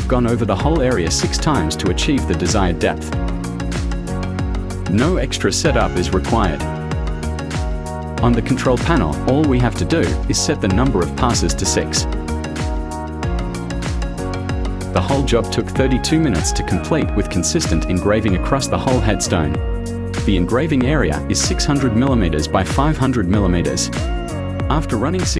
have gone over the whole area 6 times to achieve the desired depth. No extra setup is required. On the control panel, all we have to do is set the number of passes to 6. The whole job took 32 minutes to complete with consistent engraving across the whole headstone. The engraving area is 600 mm by 500 mm. After running